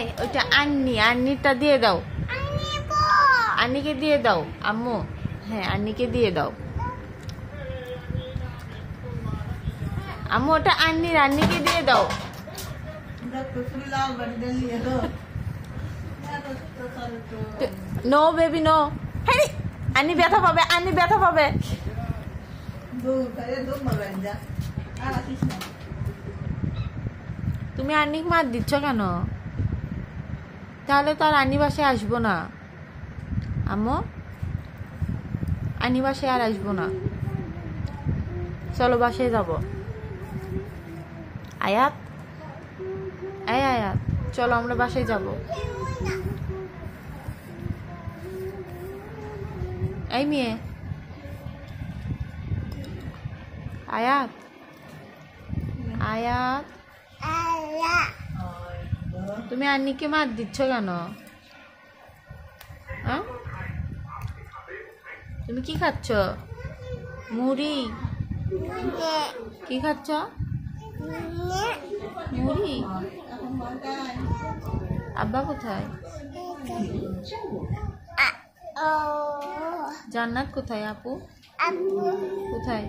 এই ওইটা আন্নিটা দিয়ে দাও, আন্নিকে দিয়ে দাও আম্মু। হ্যাঁ আন্নিকে দিয়ে দাও আম্মু, ওটা আন্নিকে দিয়ে দাও। No baby no. হ্যাঁ আন্নি ব্যথা পাবে, আন্নি ব্যথা পাবে। তুমি আন্নিকে মার দিচ্ছ কেন? তাহলে তো আর আন্নি বাসায় আসবো না আম্মু, আন্নি বাসায় আর আসবো না। চলো বাসায় যাবো। আয়াত, এই আয়াত চলো আমরা বাসায় যাব। এই মেয়ে আয়াত, আয়াত তুমি আন্নিকে মার দিচ্ছ কেন? হ্যাঁ তুমি কি খাচ্ছ? মুড়ি? কি খাচ্ছ? মুড়ি? আব্বা কোথায়? জান্নাত কোথায়? আপু কোথায়?